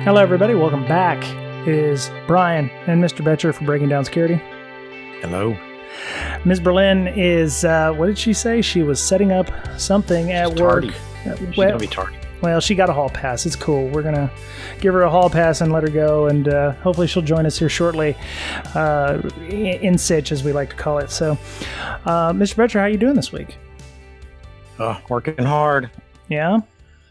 Hello, everybody. Welcome back. It is Brian and Mr. Betcher for Breaking Down Security. Hello. Ms. Berlin is, what did she say? She was setting up something at work. Tardy. She's going to be tardy. Well, she got a hall pass. It's cool. We're going to give her a hall pass and let her go, and hopefully she'll join us here shortly, in Sitch, as we like to call it. So, Mr. Betcher, how are you doing this week? Working hard. Yeah?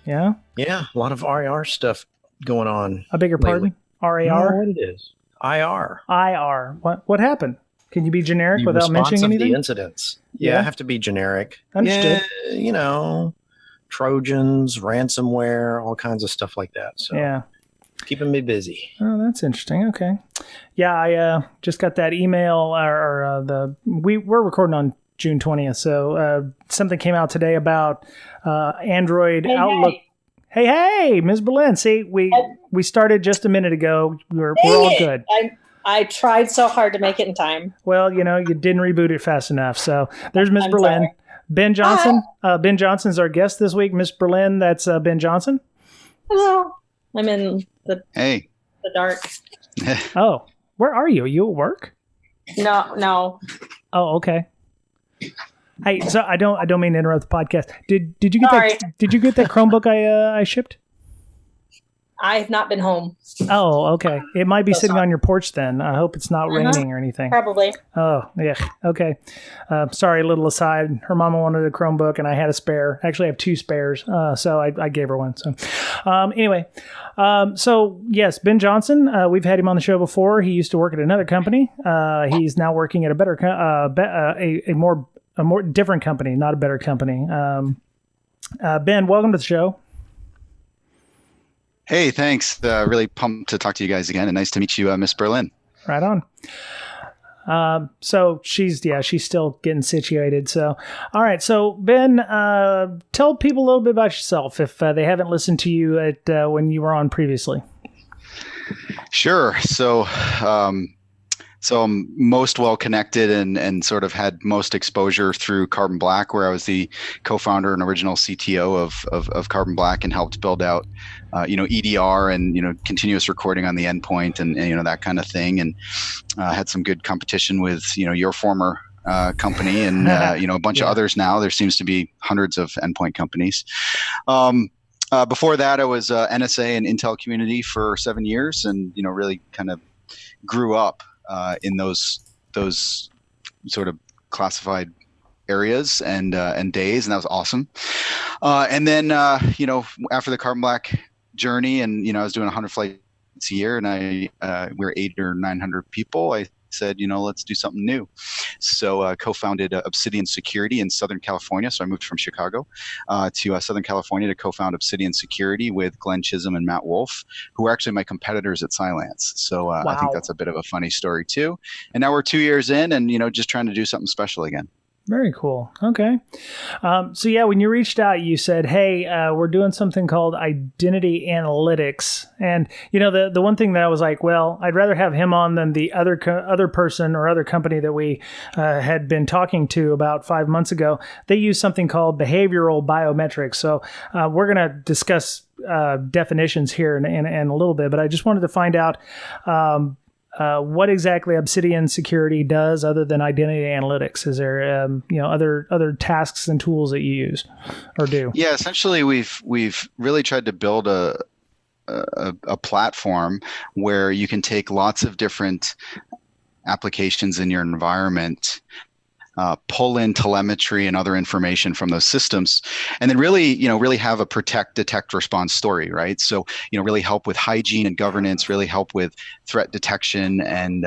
Yeah? Yeah, a lot of RAR stuff going on. I beg your pardon? RAR? No, what it is. IR. IR. What happened? Can you be generic without mentioning anything? The incidents. Yeah, I have to be generic. Understood. Yeah, Trojans, ransomware, all kinds of stuff like that. So yeah, keeping me busy. Oh, that's interesting. Okay. Yeah, I just got that email. We're recording on June 20th, so something came out today about Android Outlook. Hey, Ms. Berlin. See, we started just a minute ago. We're all good. I tried so hard to make it in time. Well, you didn't reboot it fast enough. So there's Ms. Berlin. Sorry. Ben Johnson. Ben Johnson's our guest this week. Ms. Berlin, that's Ben Johnson. Hello. I'm in the dark. Oh, where are you? Are you at work? No. Oh, okay. Hey, so I don't mean to interrupt the podcast. Did you get Sorry. Did you get that Chromebook I shipped? I have not been home. Oh, okay. It might be sitting on your porch then. I hope it's not raining or anything. Probably. Oh, yeah. Okay. Sorry, a little aside. Her mama wanted a Chromebook and I had a spare. Actually, I have two spares. So I gave her one. So anyway, so yes, Ben Johnson, we've had him on the show before. He used to work at another company. He's now working at a better, a more different company, not a better company. Ben, welcome to the show. Hey, thanks. Really pumped to talk to you guys again, and nice to meet you, Miss Berlin. Right on. So she's still getting situated. So, all right. So Ben, tell people a little bit about yourself if they haven't listened to you at when you were on previously. Sure. So I'm most well connected and sort of had most exposure through Carbon Black, where I was the co-founder and original CTO of Carbon Black and helped build out, EDR and, continuous recording on the endpoint and that kind of thing. And had some good competition with, your former company and, a bunch of others now. There seems to be hundreds of endpoint companies. Before that, I was NSA and Intel community for 7 years and, really kind of grew up in those sort of classified areas and days, and that was awesome. And then after the Carbon Black journey, and I was doing 100 flights a year, and we're 800 or 900 people. I said, let's do something new. So co-founded Obsidian Security in Southern California. So I moved from Chicago to Southern California to co-found Obsidian Security with Glenn Chisholm and Matt Wolf, who are actually my competitors at Cylance. So Wow. I think that's a bit of a funny story too. And now we're 2 years in and, just trying to do something special again. Very cool. Okay. So yeah, when you reached out, you said, hey, we're doing something called identity analytics. And, the one thing that I was like, well, I'd rather have him on than the other person or other company that we had been talking to about 5 months ago. They use something called behavioral biometrics. So we're going to discuss definitions here in a little bit, but I just wanted to find out what exactly Obsidian Security does other than identity analytics. Is there, other tasks and tools that you use or do? Yeah, essentially, we've really tried to build a platform where you can take lots of different applications in your environment, pull in telemetry and other information from those systems, and then really have a protect, detect, response story, right? So, really help with hygiene and governance, really help with threat detection and,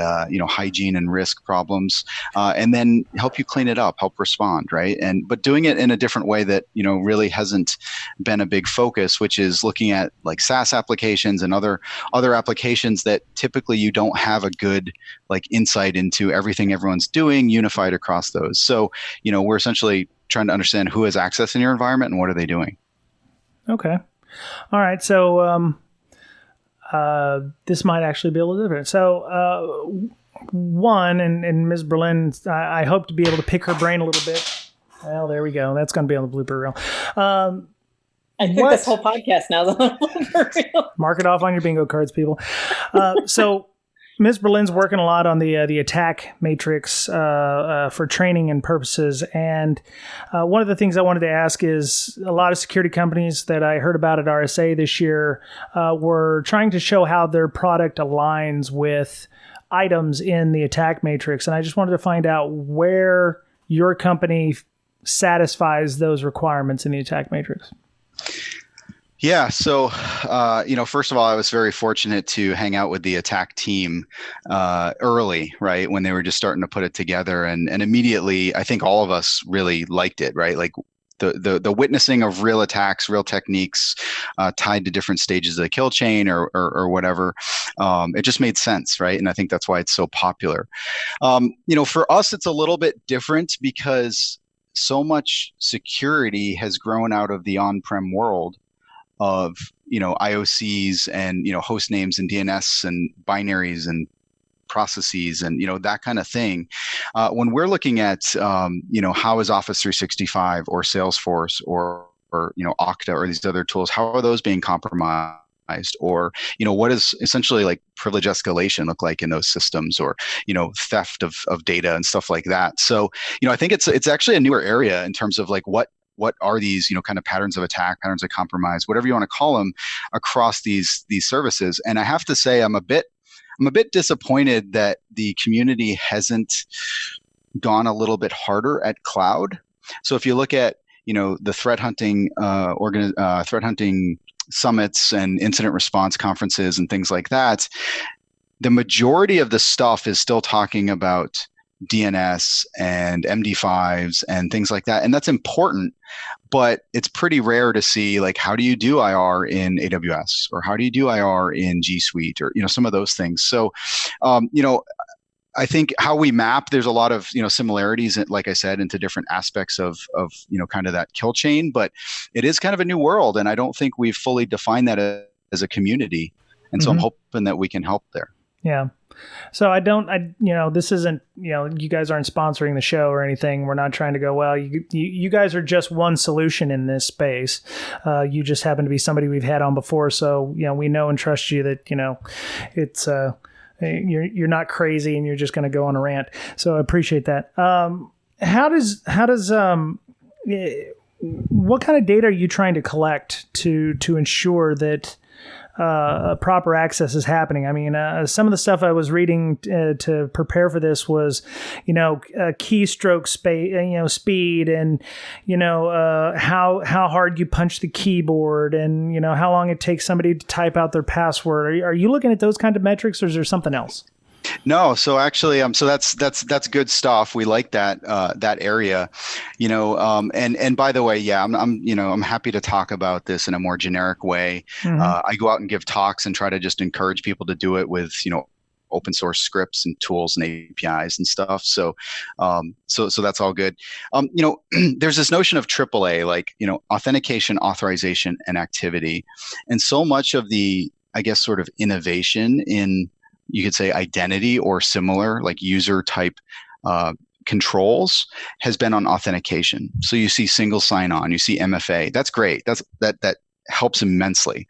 hygiene and risk problems, and then help you clean it up, help respond, right? But doing it in a different way that, really hasn't been a big focus, which is looking at like SaaS applications and other applications that typically you don't have a good insight into everything everyone's doing unified across those. So, we're essentially trying to understand who has access in your environment and what are they doing. Okay. All right. So this might actually be a little different. So one, and Ms. Berlin, I hope to be able to pick her brain a little bit. Well, there we go. That's going to be on the blooper reel. I think this whole podcast now is for real. Mark it off on your bingo cards, people. So Ms. Berlin's working a lot on the attack matrix for training and purposes. And one of the things I wanted to ask is a lot of security companies that I heard about at RSA this year were trying to show how their product aligns with items in the attack matrix. And I just wanted to find out where your company satisfies those requirements in the attack matrix. Yeah. So, first of all, I was very fortunate to hang out with the attack team early, right, when they were just starting to put it together. And immediately, I think all of us really liked it, right? Like the witnessing of real attacks, real techniques tied to different stages of the kill chain or whatever. It just made sense, right? And I think that's why it's so popular. For us, it's a little bit different because so much security has grown out of the on-prem world of, IOCs and, host names and DNS and binaries and processes and, that kind of thing. When we're looking at, how is Office 365 or Salesforce or Okta or these other tools, how are those being compromised? Or, what does essentially like privilege escalation look like in those systems, or, theft of data and stuff like that. So, I think it's actually a newer area in terms of like what are these, kind of patterns of attack, patterns of compromise, whatever you want to call them, across these services. And I have to say, I'm a bit disappointed that the community hasn't gone a little bit harder at cloud. So if you look at, the threat hunting summits and incident response conferences and things like that, the majority of the stuff is still talking about DNS and MD5s and things like that. And that's important, but it's pretty rare to see like, how do you do IR in AWS, or how do you do IR in G Suite, or, some of those things. So, I think how we map, there's a lot of, similarities, like I said, into different aspects of, kind of that kill chain, but it is kind of a new world. And I don't think we've fully defined that as a community. And so I'm hoping that we can help there. Yeah. So this isn't, you guys aren't sponsoring the show or anything. We're not trying to go, well, you guys are just one solution in this space. You just happen to be somebody we've had on before. So, we know and trust you that, it's, you're not crazy and you're just going to go on a rant. So I appreciate that. What kind of data are you trying to collect to ensure that proper access is happening? I mean, some of the stuff I was reading to prepare for this was, keystroke speed, and how hard you punch the keyboard, and how long it takes somebody to type out their password. Are you looking at those kind of metrics, or is there something else? No, so actually, so that's good stuff. We like that area, and by the way, yeah, I'm happy to talk about this in a more generic way. I go out and give talks and try to just encourage people to do it with, open source scripts and tools and APIs and stuff. So that's all good. There's this notion of AAA, like, authentication, authorization, and activity, and so much of the, I guess, sort of innovation in, you could say, identity or similar, like user type controls, has been on authentication. So you see single sign-on, you see MFA. That's great. That helps immensely.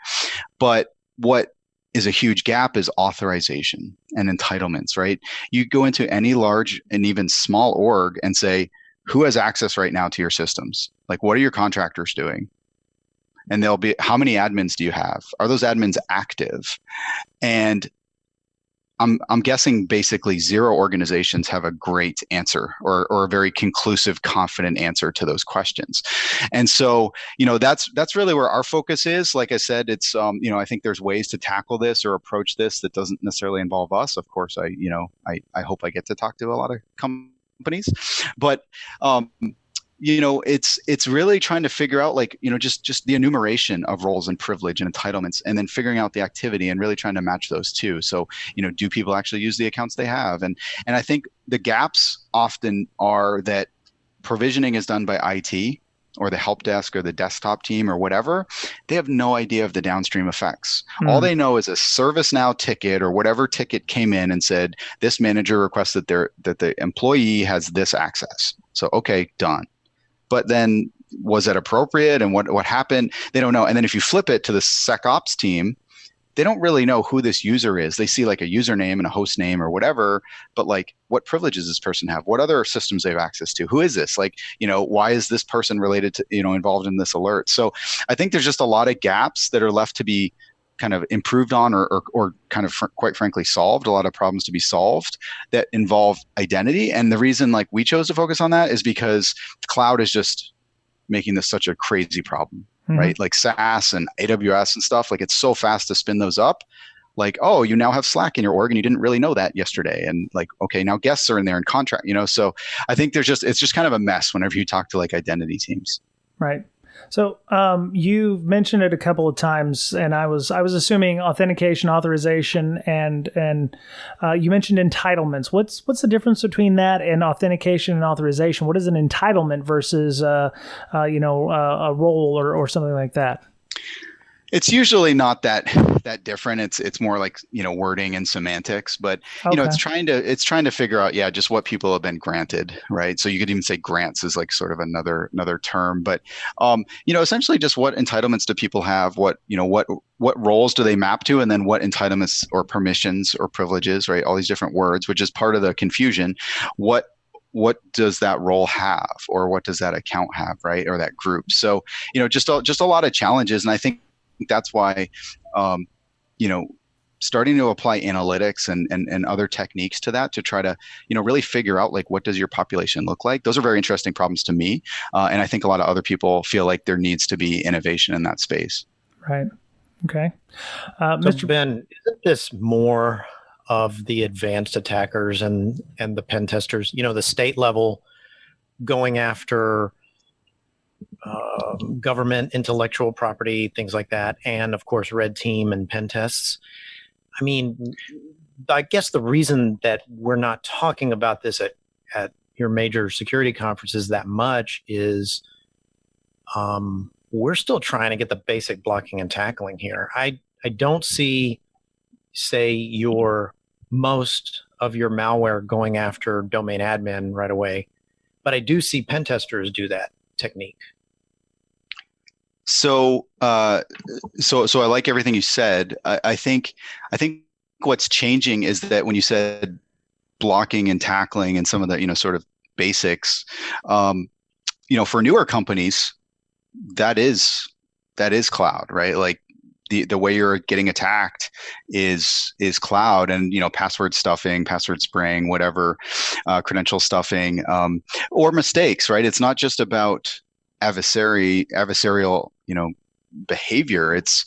But what is a huge gap is authorization and entitlements, right? You go into any large and even small org and say, who has access right now to your systems? Like, what are your contractors doing? And they'll be, how many admins do you have? Are those admins active? And I'm guessing basically zero organizations have a great answer or a very conclusive, confident answer to those questions. And so, that's really where our focus is. Like I said, it's, I think there's ways to tackle this or approach this that doesn't necessarily involve us. Of course, I hope I get to talk to a lot of companies, but, it's really trying to figure out, like, just the enumeration of roles and privilege and entitlements, and then figuring out the activity and really trying to match those two. So, do people actually use the accounts they have? And I think the gaps often are that provisioning is done by IT or the help desk or the desktop team or whatever. They have no idea of the downstream effects. All they know is a ServiceNow ticket or whatever ticket came in and said, this manager requested that the employee has this access. So, okay, done. But then, was it appropriate and what happened? They don't know. And then if you flip it to the SecOps team, they don't really know who this user is. They see like a username and a host name or whatever, but like what privileges this person have? What other systems they have access to? Who is this? Like, why is this person related to, involved in this alert? So I think there's just a lot of gaps that are left to be kind of improved on or kind of quite frankly solved, a lot of problems to be solved that involve identity. And the reason like we chose to focus on that is because cloud is just making this such a crazy problem. Right? Like SaaS and AWS and stuff, like it's so fast to spin those up. Like, oh, you now have Slack in your org and you didn't really know that yesterday. And like, okay, now guests are in there in contract, so I think it's just kind of a mess whenever you talk to like identity teams. Right. So you've mentioned it a couple of times, and I was assuming authentication, authorization, and you mentioned entitlements. What's the difference between that and authentication and authorization? What is an entitlement versus a role or something like that? It's usually not that different. It's more like wording and semantics, but Okay. it's trying to figure out just what people have been granted, right? So you could even say grants is like sort of another term, but essentially just what entitlements do people have? What roles do they map to, and then what entitlements or permissions or privileges, right? All these different words, which is part of the confusion. What does that role have, or what does that account have, right? Or that group. So just a lot of challenges, and I think that's why, starting to apply analytics and other techniques to that to try to, really figure out like what does your population look like. Those are very interesting problems to me, and I think a lot of other people feel like there needs to be innovation in that space. Right. Okay. So Mr. Ben, isn't this more of the advanced attackers and the pen testers? The state level going after government intellectual property, things like that, and of course red team and pen tests. I mean, I guess the reason that we're not talking about this at your major security conferences that much is we're still trying to get the basic blocking and tackling here. I don't see, say, most of your malware going after domain admin right away, but I do see pen testers do that technique. So I like everything you said. I think what's changing is that when you said blocking and tackling and some of the sort of basics, for newer companies, that is cloud, right? Like the way you're getting attacked is cloud, and password stuffing, password spraying, whatever, credential stuffing, or mistakes, right? It's not just about adversarial behavior. It's,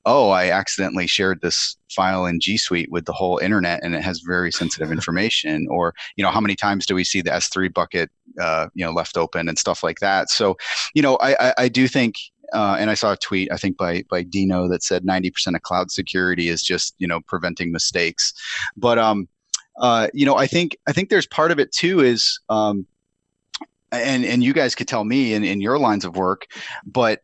I accidentally shared this file in G Suite with the whole internet and it has very sensitive information. Or how many times do we see the S3 bucket left open and stuff like that? So I do think, and I saw a tweet I think by Dino that said 90% of cloud security is just preventing mistakes. But I think there's part of it too is and you guys could tell me in your lines of work, but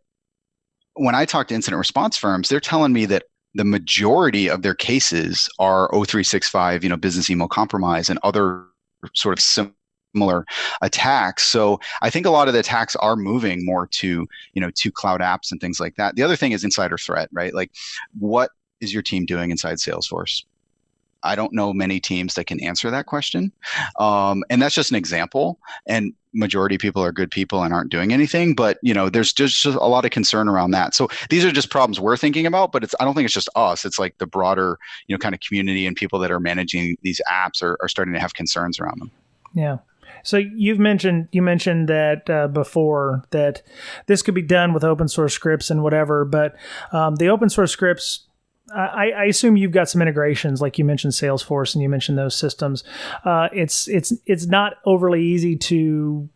when I talk to incident response firms, they're telling me that the majority of their cases are O365, business email compromise and other sort of similar attacks. So I think a lot of the attacks are moving more to cloud apps and things like that. The other thing is insider threat, right? Like, what is your team doing inside Salesforce? I don't know many teams that can answer that question. And that's just an example. And majority of people are good people and aren't doing anything, but there's just a lot of concern around that. So these are just problems we're thinking about, but I don't think it's just us. It's like the broader, kind of community and people that are managing these apps are starting to have concerns around them. Yeah. So you mentioned that before that this could be done with open source scripts and whatever, but the open source scripts, I assume you've got some integrations, like you mentioned Salesforce and you mentioned those systems. It's not overly easy to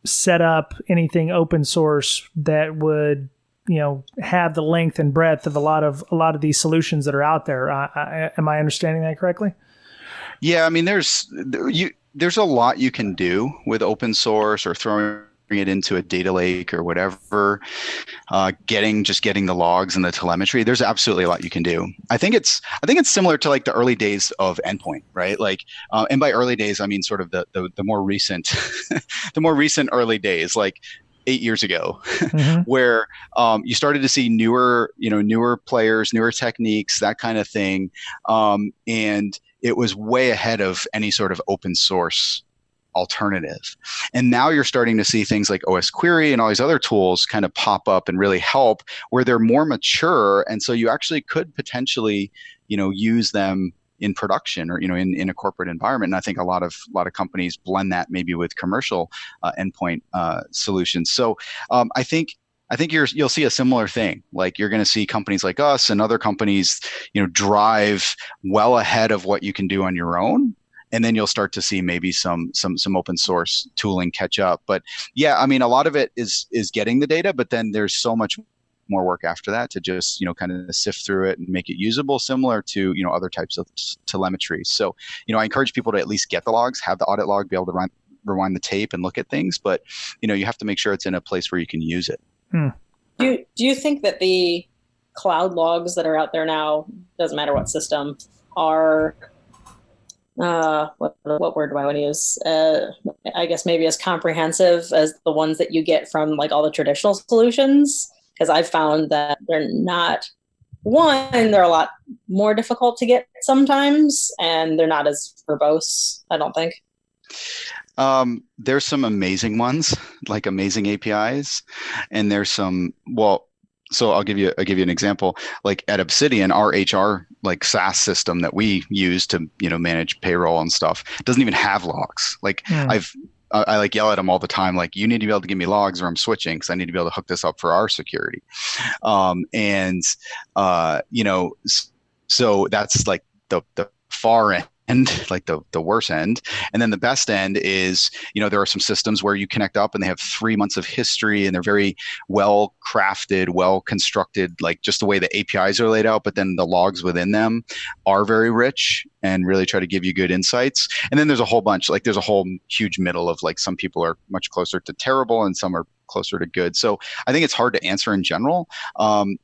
set up anything open source that would have the length and breadth of a lot of these solutions that are out there. Am I understanding that correctly? Yeah, I mean, there's a lot you can do with open source or throwing it into a data lake or whatever, getting the logs and the telemetry. There's absolutely a lot you can do. I think it's similar to like the early days of endpoint, right? Like, and by early days, I mean sort of the more recent, the more recent early days. Like, 8 years ago, Mm-hmm. where you started to see newer players, newer techniques, that kind of thing, and it was way ahead of any sort of open source alternative. And now you're starting to see things like OS Query and all these other tools kind of pop up and really help, where they're more mature, and so you actually could potentially, use them in production or in a corporate environment. And I think a lot of companies blend that maybe with commercial endpoint solutions. So I think you'll see a similar thing. Like you're going to see companies like us and other companies, drive well ahead of what you can do on your own. And then you'll start to see maybe some open source tooling catch up. But yeah, I mean, a lot of it is getting the data, but then there's so much more work after that to just, kind of sift through it and make it usable, similar to, other types of telemetry. So, I encourage people to at least get the logs, have the audit log, be able to rewind the tape and look at things. But, you have to make sure it's in a place where you can use it. Do you think that the cloud logs that are out there now, doesn't matter what system, are what word do I want to use? I guess maybe as comprehensive as the ones that you get from like all the traditional solutions? Because I've found that they're not. One, they're a lot more difficult to get sometimes, and they're not as verbose, I don't think. There's some amazing ones, like amazing APIs, and there's some, so I'll give you an example. Like at Obsidian, our HR like SaaS system that we use to manage payroll and stuff doesn't even have logs. Like I like yell at them all the time, like, you need to be able to give me logs or I'm switching because I need to be able to hook this up for our security. So that's like the far end, like the worst end. And then the best end is, there are some systems where you connect up and they have 3 months of history and they're very well crafted, well constructed, like just the way the APIs are laid out, but then the logs within them are very rich and really try to give you good insights. And then there's a whole bunch, like there's a whole huge middle of like some people are much closer to terrible and some are closer to good. So I think it's hard to answer in general. I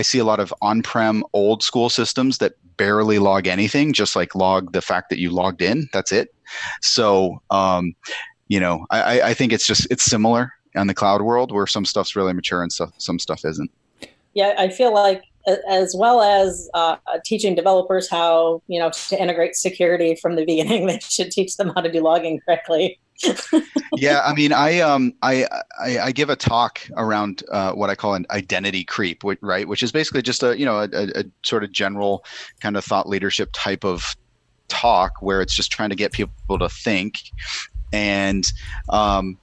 see a lot of on-prem old school systems that barely log anything, just like log the fact that you logged in. That's it. So, I think it's similar on the cloud world where some stuff's really mature and some stuff isn't. Yeah, I feel like as well as teaching developers how, to integrate security from the beginning, they should teach them how to do logging correctly. Yeah, I mean, I give a talk around what I call an identity creep, right? Which is basically just a sort of general kind of thought leadership type of talk where it's just trying to get people to think. And one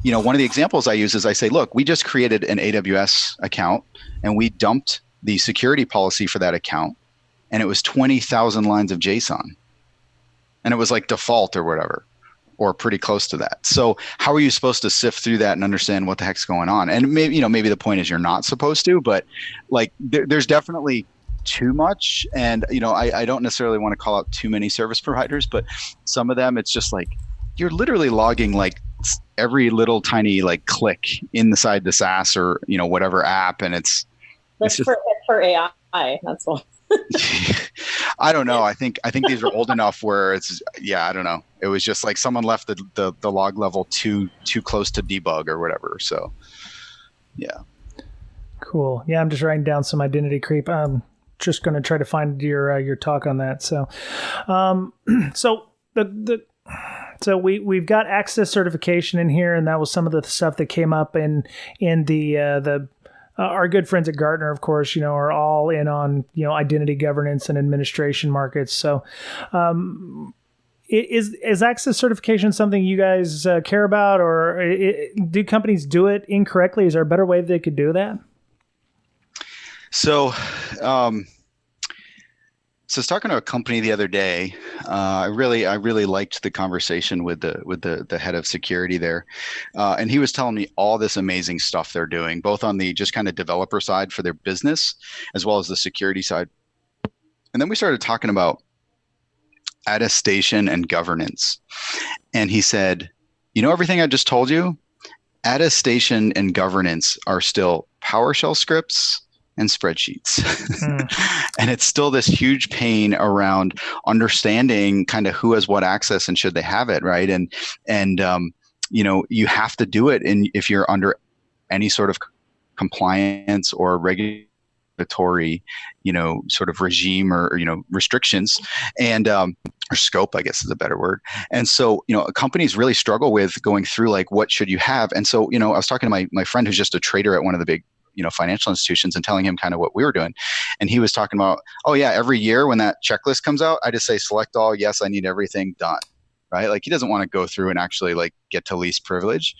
of the examples I use is I say, look, we just created an AWS account and we dumped the security policy for that account, and it was 20,000 lines of JSON, and it was like default or whatever, or pretty close to that. So how are you supposed to sift through that and understand what the heck's going on? And maybe the point is you're not supposed to, but like there's definitely too much. And I don't necessarily want to call out too many service providers, but some of them it's just like you're literally logging like every little tiny like click inside the SaaS or whatever app, and it's for AI. That's all. I don't know. I think these are old enough where it's I don't know. It was just like someone left the log level too close to debug or whatever. So yeah. Cool. Yeah, I'm just writing down some identity creep. I'm just going to try to find your talk on that. So, so we've got access certification in here, and that was some of the stuff that came up in the our good friends at Gartner, of course, are all in on, identity governance and administration markets. So, is access certification something you guys care about, or do companies do it incorrectly? Is there a better way they could do that? So, So I was talking to a company the other day. I really liked the conversation with the head of security there, and he was telling me all this amazing stuff they're doing, both on the just kind of developer side for their business, as well as the security side. And then we started talking about attestation and governance, and he said, everything I just told you, attestation and governance are still PowerShell scripts and spreadsheets. And it's still this huge pain around understanding kind of who has what access and should they have it, right? And you have to do it if you're under any sort of compliance or regulatory, sort of regime or, restrictions and, or scope, I guess is a better word. And so, companies really struggle with going through like, what should you have? And so, I was talking to my friend who's just a trader at one of the big, financial institutions and telling him kind of what we were doing. And he was talking about, oh yeah, every year when that checklist comes out, I just say select all. Yes, I need everything done. Right. Like he doesn't want to go through and actually like get to least privilege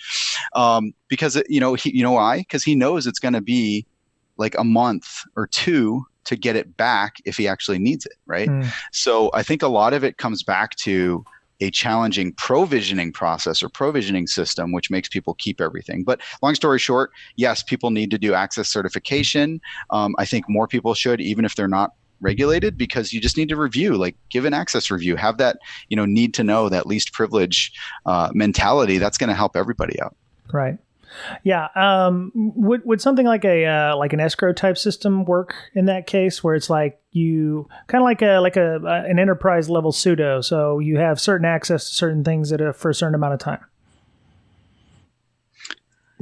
because, why? Because he knows it's going to be like a month or two to get it back if he actually needs it. Right. So I think a lot of it comes back to a challenging provisioning process or provisioning system, which makes people keep everything. But long story short, yes, people need to do access certification. I think more people should, even if they're not regulated, because you just need to review, like give an access review, have that, need to know, that least privilege mentality. That's going to help everybody out. Right. Yeah. Would something like an escrow type system work in that case, where it's like you kind of like an enterprise level pseudo, so you have certain access to certain things for a certain amount of time?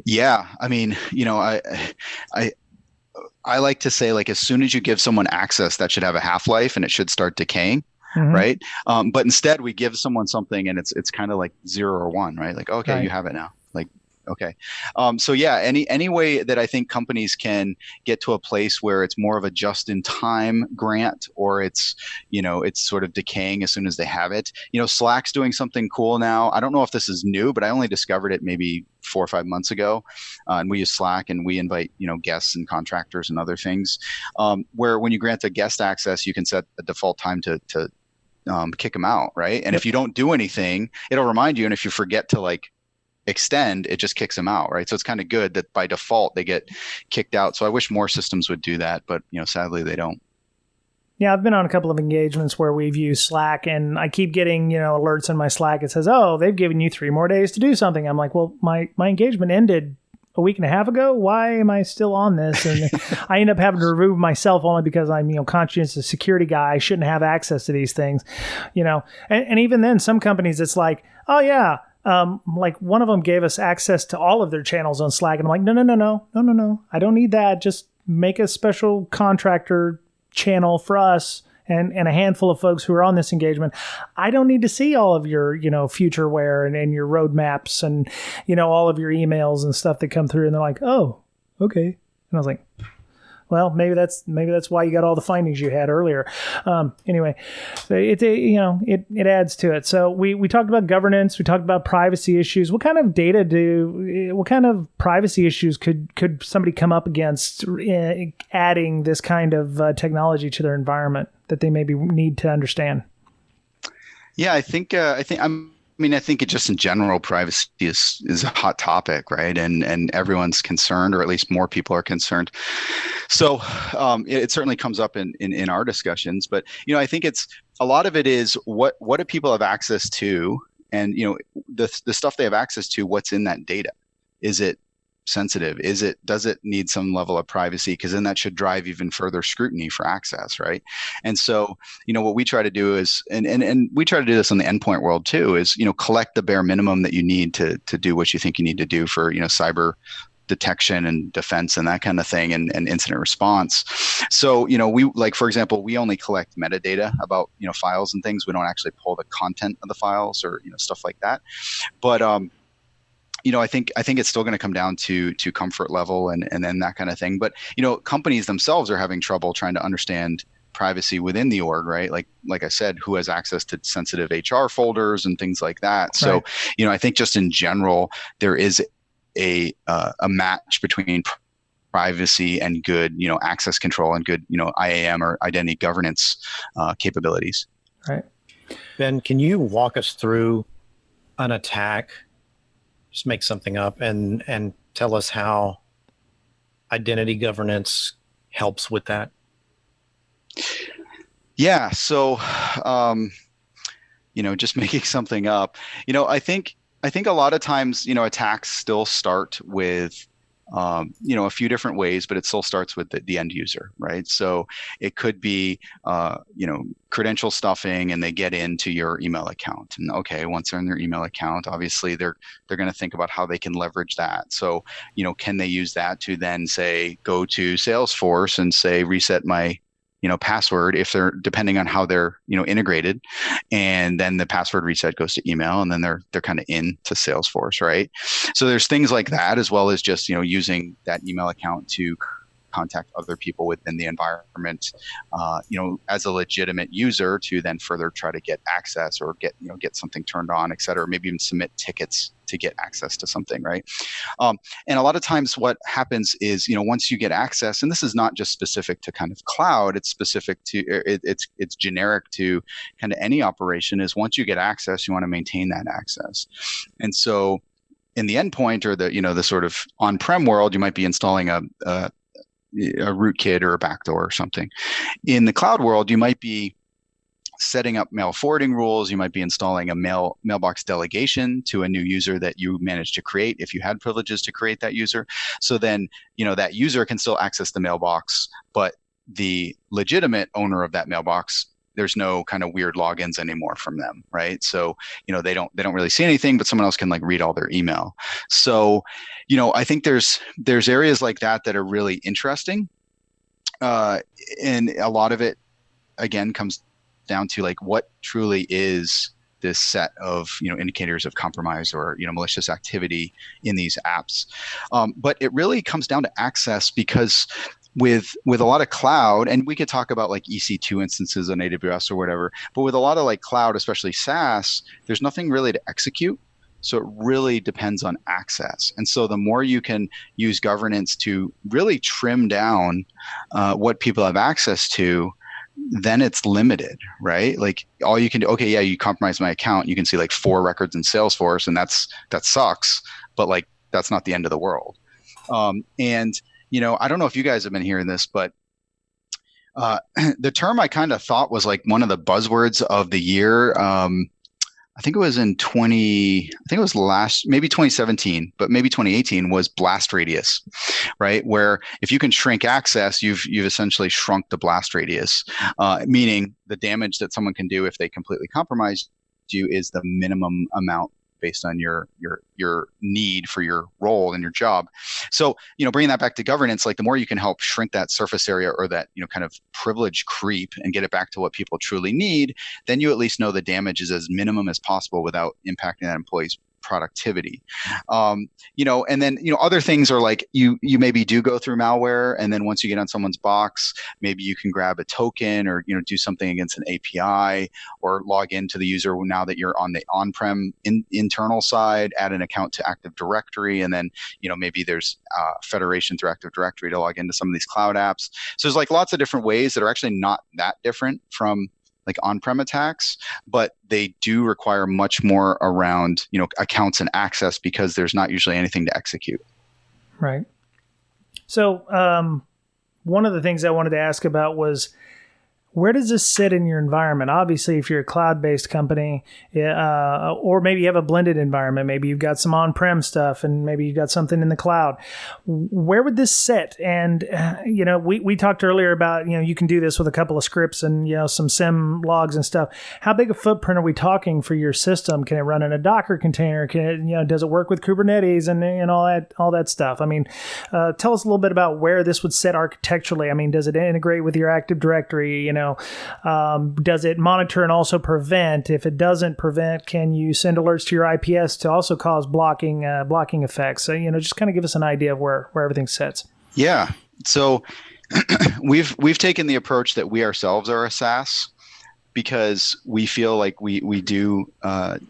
Yeah, I mean, I like to say, like, as soon as you give someone access, that should have a half-life and it should start decaying. Mm-hmm. Right. But instead we give someone something and it's kind of like 0 or 1, right? Like, okay, right. You have it now. Like, okay. So yeah, any way that I think companies can get to a place where it's more of a just-in-time grant, or it's, it's sort of decaying as soon as they have it. Slack's doing something cool now. I don't know if this is new, but I only discovered it maybe 4 or 5 months ago. And we use Slack and we invite, guests and contractors and other things, where when you grant a guest access, you can set a default time to kick them out, right? And if you don't do anything, it'll remind you. And if you forget to like extend, it just kicks them out, right? So it's kind of good that by default they get kicked out. So I wish more systems would do that, but sadly they don't. Yeah, I've been on a couple of engagements where we've used Slack, and I keep getting alerts in my Slack. It says, "Oh, they've given you 3 more days to do something." I'm like, "Well, my engagement ended a week and a half ago. Why am I still on this?" And I end up having to remove myself only because I'm conscientious security guy. I shouldn't have access to these things, And even then, some companies, it's like, "Oh yeah." Like one of them gave us access to all of their channels on Slack. And I'm like, no. I don't need that. Just make a special contractor channel for us and a handful of folks who are on this engagement. I don't need to see all of your, futureware and your roadmaps and, all of your emails and stuff that come through. And they're like, oh, okay. And I was like, well, maybe that's why you got all the findings you had earlier. Anyway, it adds to it. So we talked about governance. We talked about privacy issues. What kind of what kind of privacy issues could somebody come up against adding this kind of technology to their environment that they maybe need to understand? Yeah, I think it just in general, privacy is a hot topic, right? And everyone's concerned, or at least more people are concerned. So it certainly comes up in our discussions. But I think it's a lot of it is what do people have access to, and the stuff they have access to. What's in that data? Is it sensitive? Does it need some level of privacy? Because then that should drive even further scrutiny for access, right? And so, what we try to do is, and we try to do this in the endpoint world too, is, collect the bare minimum that you need to do what you think you need to do for, cyber detection and defense and that kind of thing, and incident response. So, we, like, for example, we only collect metadata about, files and things. We don't actually pull the content of the files or, stuff like that. But, I think it's still going to come down to comfort level and then that kind of thing. But, companies themselves are having trouble trying to understand privacy within the org, right? Like I said, who has access to sensitive HR folders and things like that. Right. So, I think just in general, there is a match between privacy and good, access control and good, IAM or identity governance capabilities. Right. Ben, can you walk us through an attack? Just make something up and tell us how identity governance helps with that. Yeah. So, just making something up, I think a lot of times, attacks still start with a few different ways, but it still starts with the end user, right? So it could be, credential stuffing, and they get into your email account. And okay, once they're in their email account, obviously they're going to think about how they can leverage that. So, can they use that to then say, go to Salesforce and say, reset my password, if they're, depending on how they're integrated, and then the password reset goes to email, and then they're kind of into Salesforce, right? So there's things like that, as well as just using that email account to contact other people within the environment, as a legitimate user, to then further try to get access or get something turned on, et cetera. Maybe even submit tickets to get access to something, right? And a lot of times what happens is, once you get access, and this is not just specific to kind of cloud, it's specific to, it's generic to kind of any operation, is once you get access, you want to maintain that access. And so in the endpoint, or the sort of on-prem world, you might be installing a rootkit or a backdoor or something. In the cloud world, you might be setting up mail forwarding rules. You might be installing a mailbox delegation to a new user that you managed to create, if you had privileges to create that user. So then, that user can still access the mailbox, but the legitimate owner of that mailbox, there's no kind of weird logins anymore from them, right? So, they don't really see anything, but someone else can read all their email. So, I think there's areas like that that are really interesting. And a lot of it, again, comes down to what truly is this set of indicators of compromise or malicious activity in these apps. But it really comes down to access, because with a lot of cloud, and we could talk about EC2 instances on AWS or whatever, but with a lot of cloud, especially SaaS, there's nothing really to execute. So it really depends on access. And so the more you can use governance to really trim down what people have access to, then it's limited, right? All you can do, okay, yeah, you compromise my account, you can see 4 records in Salesforce, and that sucks, but that's not the end of the world. And I don't know if you guys have been hearing this, but the term I kind of thought was one of the buzzwords of the year. I think it was maybe 2017, but maybe 2018 was blast radius, right? Where if you can shrink access, you've essentially shrunk the blast radius, meaning the damage that someone can do if they completely compromise you is the minimum amount based on your need for your role and your job. So, bringing that back to governance, the more you can help shrink that surface area or that, kind of privilege creep and get it back to what people truly need, then you at least know the damage is as minimum as possible without impacting that employee's productivity. And then, other things are you maybe do go through malware, and then once you get on someone's box, maybe you can grab a token or, do something against an API, or log into the user now that you're on the on-prem internal side, add an account to Active Directory, and then, maybe there's federation through Active Directory to log into some of these cloud apps. So there's lots of different ways that are actually not that different from on-prem attacks, but they do require much more around, accounts and access, because there's not usually anything to execute. Right. So one of the things I wanted to ask about was, where does this sit in your environment? Obviously, if you're a cloud-based company, or maybe you have a blended environment, maybe you've got some on-prem stuff, and maybe you've got something in the cloud. Where would this sit? And we talked earlier about you can do this with a couple of scripts and some SIM logs and stuff. How big a footprint are we talking for your system? Can it run in a Docker container? Can it, does it work with Kubernetes and all that stuff? I mean, tell us a little bit about where this would sit architecturally. I mean, does it integrate with your Active Directory? Does it monitor and also prevent? If it doesn't prevent, can you send alerts to your IPS to also cause blocking effects? So, just kind of give us an idea of where everything sits. Yeah. So we've taken the approach that we ourselves are a SaaS, because we feel like we do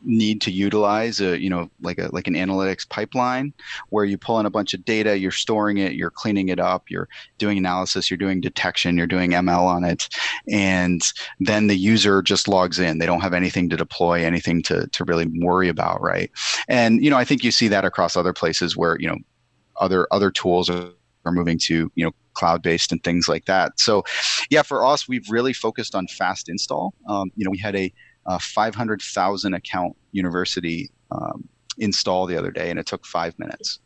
need to utilize an analytics pipeline, where you pull in a bunch of data, you're storing it, you're cleaning it up, you're doing analysis, you're doing detection, you're doing ML on it, and then the user just logs in. They don't have anything to deploy, anything to really worry about, right? And I think you see that across other places where other tools are moving to cloud-based and things like that. So yeah, for us, we've really focused on fast install. We had a 500,000 account university install the other day, and it took 5 minutes.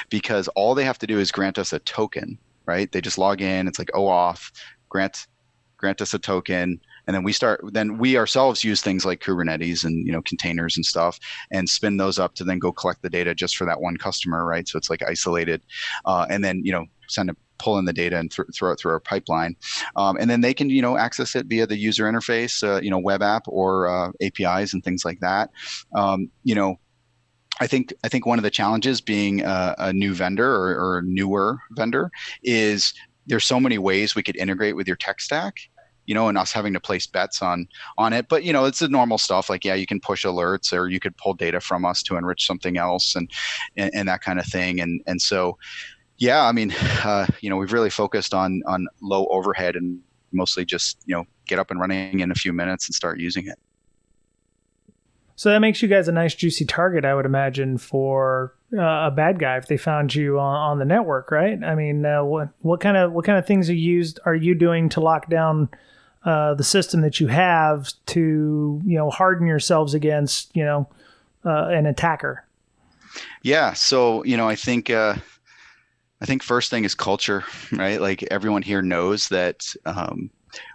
because all they have to do is grant us a token, right? They just log in. It's like OAuth, grant us a token. And then we ourselves use things like Kubernetes and, containers and stuff, and spin those up to then go collect the data just for that one customer, right? So it's like isolated, and then, pull in the data and throw it through our pipeline. And then they can, access it via the user interface, web app or APIs and things like that. I think one of the challenges being a new vendor or a newer vendor is there's so many ways we could integrate with your tech stack, and us having to place bets on it. But, it's the normal stuff like, you can push alerts, or you could pull data from us to enrich something else and that kind of thing. And so, we've really focused on low overhead and mostly just, get up and running in a few minutes and start using it. So that makes you guys a nice juicy target, I would imagine, for a bad guy if they found you on the network, right? I mean, what kind of things are you doing to lock down the system that you have to harden yourselves against an attacker? Yeah, so I think first thing is culture, right? Like everyone here knows that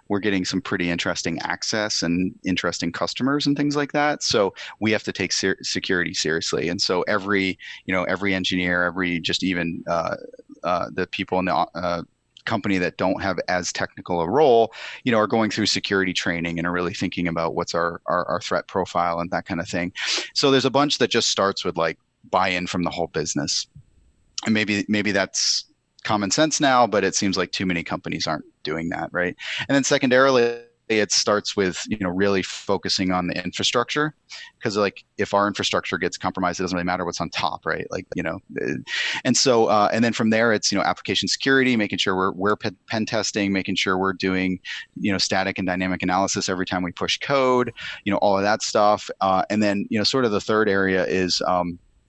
we're getting some pretty interesting access and interesting customers and things like that. So we have to take security seriously. And so every engineer, even the people in the company that don't have as technical a role, are going through security training and are really thinking about what's our threat profile and that kind of thing. So there's a bunch that just starts with like buy-in from the whole business. And maybe that's common sense now, but it seems like too many companies aren't doing that, right? And then secondarily, it starts with really focusing on the infrastructure, because like if our infrastructure gets compromised, it doesn't really matter what's on top, right? Like and so and then from there, it's application security, making sure we're pen testing, making sure we're doing static and dynamic analysis every time we push code, all of that stuff, and then sort of the third area is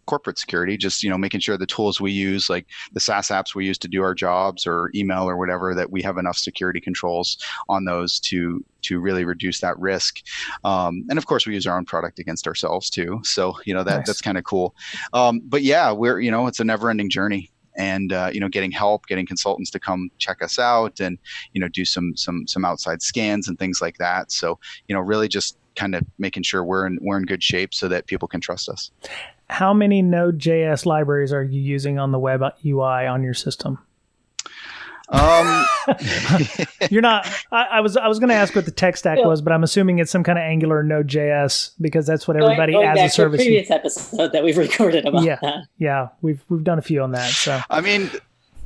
corporate security, just making sure the tools we use, like the SaaS apps we use to do our jobs or email or whatever, that we have enough security controls on those to really reduce that risk. And of course, we use our own product against ourselves too. So nice. That's kind of cool. But yeah, we're it's a never-ending journey. And getting help, getting consultants to come check us out, and do some outside scans and things like that. So really just kind of making sure we're in good shape so that people can trust us. How many Node.js libraries are you using on the web UI on your system? You're not. I was going to ask what the tech stack was, but I'm assuming it's some kind of Angular Node.js, because that's what everybody going as back a service. To a previous episode that we've recorded about that. Yeah, we've done a few on that. So I mean,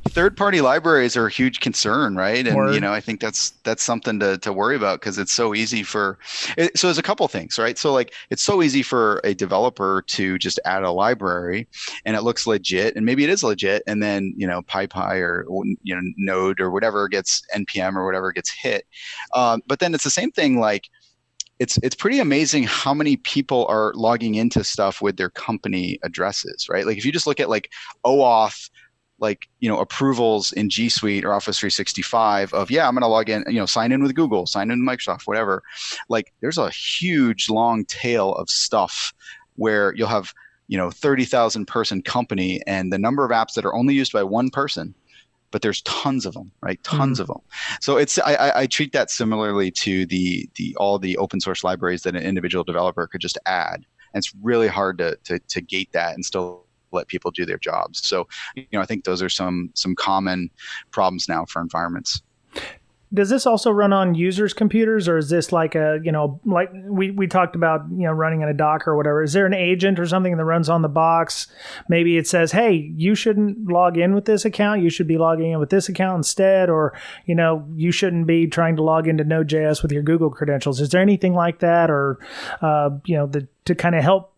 third-party libraries are a huge concern, right? And I think that's something to worry about, because it's so easy so there's a couple things, right? So like it's so easy for a developer to just add a library and it looks legit, and maybe it is legit, and then PyPy or Node or whatever gets npm or whatever gets hit. But then it's the same thing, like it's pretty amazing how many people are logging into stuff with their company addresses, right? Like if you just look at like OAuth, like, approvals in G Suite or Office 365 of, I'm going to log in, sign in with Google, sign in with Microsoft, whatever. Like there's a huge long tail of stuff where you'll have, 30,000 person company, and the number of apps that are only used by one person, but there's tons of them, right? Tons of them. So I treat that similarly to all the open source libraries that an individual developer could just add. And it's really hard to gate that and still let people do their jobs. So, I think those are some common problems now for environments. Does this also run on users' computers, or is this like like we talked about, running in a Docker or whatever? Is there an agent or something that runs on the box? Maybe it says, hey, you shouldn't log in with this account. You should be logging in with this account instead. Or, you shouldn't be trying to log into Node.js with your Google credentials. Is there anything like that, or, to kind of help,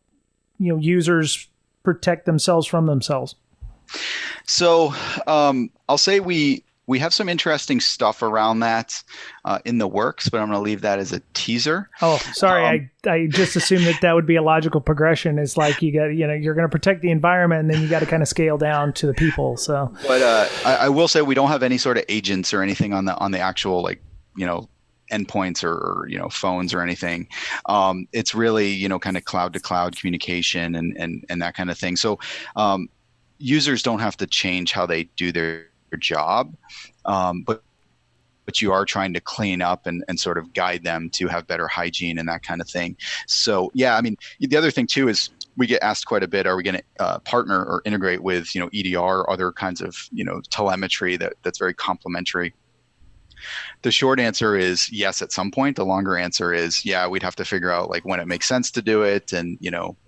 users protect themselves from themselves? So I'll say we have some interesting stuff around that in the works, but I'm going to leave that as a teaser. Oh, sorry. I just assumed that would be a logical progression. It's like you got, you're going to protect the environment, and then you got to kind of scale down to the people. So, but I will say we don't have any sort of agents or anything on the actual endpoints or phones or anything. It's really kind of cloud to cloud communication and that kind of thing. So users don't have to change how they do their job, but you are trying to clean up and sort of guide them to have better hygiene and that kind of thing. So yeah, I mean, the other thing too is we get asked quite a bit, are we going to partner or integrate with, EDR, other kinds of, telemetry that's very complementary? The short answer is yes, at some point. The longer answer is, yeah, we'd have to figure out like when it makes sense to do it and,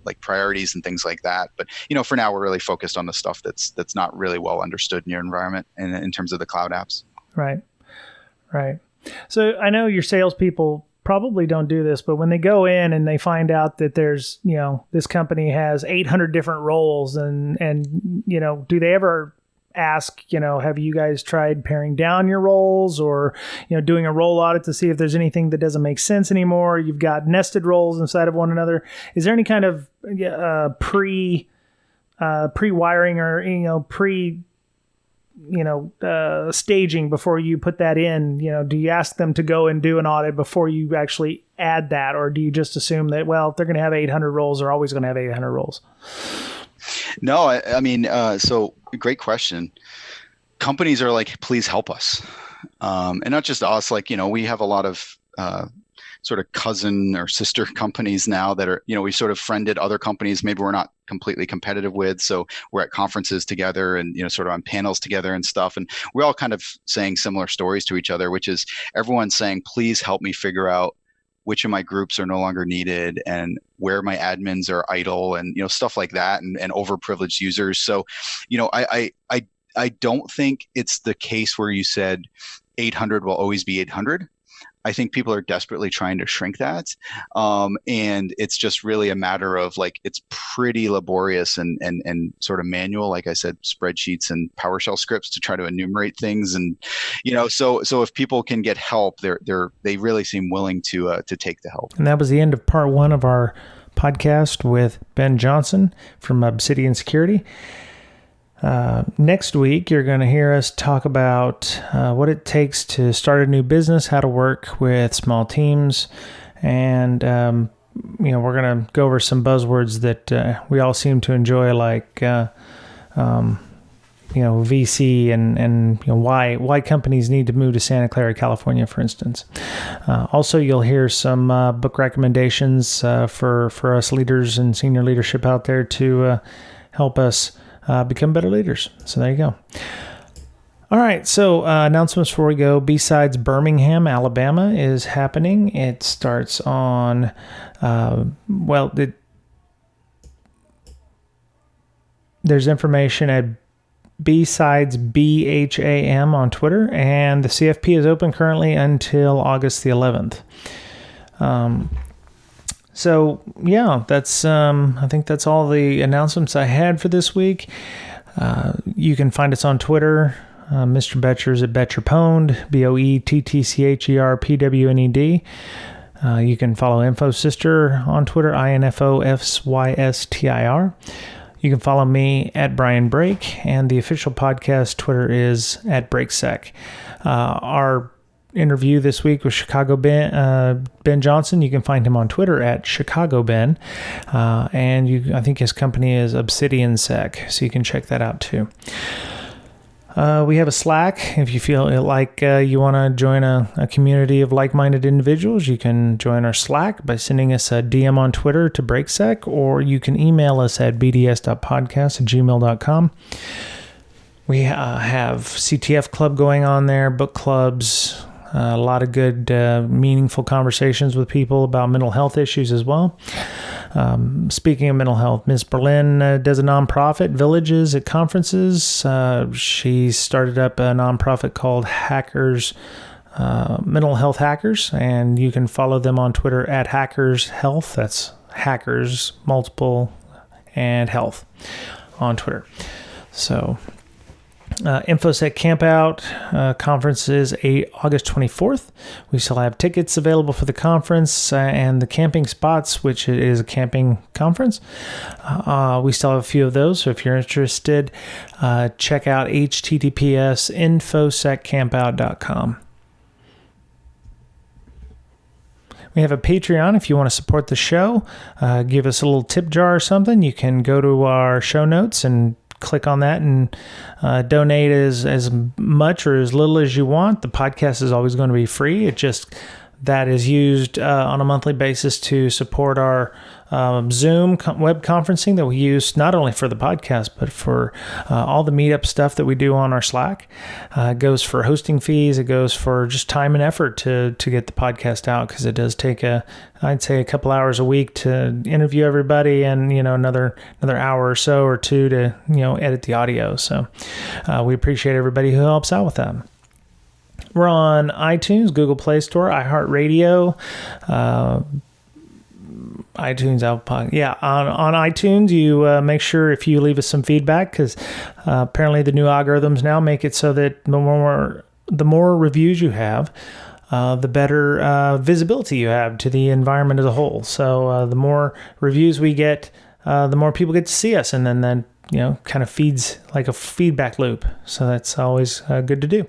like priorities and things like that. But, for now we're really focused on the stuff that's not really well understood in your environment and in terms of the cloud apps. Right. Right. So I know your salespeople probably don't do this, but when they go in and they find out that there's, this company has 800 different roles and do they ever ask, have you guys tried paring down your roles or, doing a role audit to see if there's anything that doesn't make sense anymore? You've got nested roles inside of one another. Is there any kind of pre-wiring or, staging before you put that in? Do you ask them to go and do an audit before you actually add that? Or do you just assume that, well, if they're going to have 800 roles, they're always going to have 800 roles? No, I mean, so great question. Companies are like, please help us. And not just us, like, we have a lot of sort of cousin or sister companies now that are, we sort of friended other companies maybe we're not completely competitive with. So we're at conferences together and, sort of on panels together and stuff. And we're all kind of saying similar stories to each other, which is everyone's saying, please help me figure out which of my groups are no longer needed and where my admins are idle and, stuff like that and overprivileged users. So, I don't think it's the case where you said 800 will always be 800. I think people are desperately trying to shrink that. And it's just really a matter of like, it's pretty laborious and sort of manual, like I said, spreadsheets and PowerShell scripts to try to enumerate things. And, so if people can get help, they really seem willing to take the help. And that was the end of part 1 of our podcast with Ben Johnson from Obsidian Security. Next week, you're going to hear us talk about what it takes to start a new business, how to work with small teams, and we're going to go over some buzzwords that we all seem to enjoy, like VC and why companies need to move to Santa Clara, California, for instance. Also, you'll hear some book recommendations for us leaders and senior leadership out there to help us become better leaders. So there you go. All right. So announcements before we go. B-Sides Birmingham, Alabama is happening. It starts on, there's information at B-Sides BHAM on Twitter, and the CFP is open currently until August the 11th. So yeah, that's I think that's all the announcements I had for this week. You can find us on Twitter. Mr. Betcher's at Betcherpwned, BOETTCHERPWNED. You can follow InfoSister on Twitter, INFOSYSTIR. You can follow me at Brian Brake, and the official podcast Twitter is at Brakesec. Our interview this week with Chicago Ben Johnson. You can find him on Twitter at Chicago Ben, and I think his company is Obsidian Sec, so you can check that out too. We have a Slack. If you feel like you want to join a community of like-minded individuals, you can join our Slack by sending us a DM on Twitter to Brakesec, or you can email us at bds.podcast@gmail.com. We have CTF Club going on there, book clubs, a lot of good, meaningful conversations with people about mental health issues as well. Speaking of mental health, Ms. Berlin does a nonprofit, Villages at conferences. She started up a nonprofit called Hackers, Mental Health Hackers, and you can follow them on Twitter at Hackers Health. That's Hackers, multiple, and Health on Twitter. So... InfoSec Campout conference is August 24th. We still have tickets available for the conference and the camping spots, which is a camping conference. We still have a few of those, so if you're interested, check out https://infoseccampout.com. We have a Patreon if you want to support the show. Give us a little tip jar or something. You can go to our show notes and click on that and donate as much or as little as you want. The podcast is always going to be free. It just that is used on a monthly basis to support our Zoom web conferencing that we use not only for the podcast, but for all the meetup stuff that we do on our Slack. It goes for hosting fees. It goes for just time and effort to get the podcast out, because it does take I'd say a couple hours a week to interview everybody, and another hour or so or two to edit the audio. So we appreciate everybody who helps out with that. We're on iTunes, Google Play Store, iHeartRadio, iTunes, Apple. Yeah, on iTunes, you make sure if you leave us some feedback, because apparently the new algorithms now make it so that the more reviews you have, the better visibility you have to the environment as a whole. So the more reviews we get, the more people get to see us, and then that kind of feeds like a feedback loop. So that's always good to do.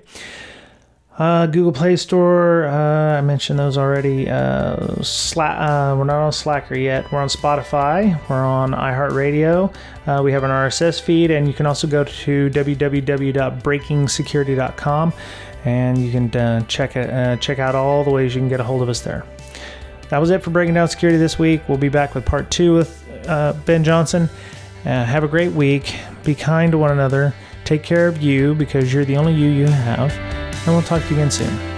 Google Play Store, I mentioned those already. We're not on Slacker yet. We're on Spotify. We're on iHeartRadio. We have an RSS feed, and you can also go to www.breakingsecurity.com, and you can check out all the ways you can get a hold of us there. That was it for Breaking Down Security this week. We'll be back with part 2 with Ben Johnson. Have a great week. Be kind to one another. Take care of you, because you're the only you have. And we'll talk to you again soon.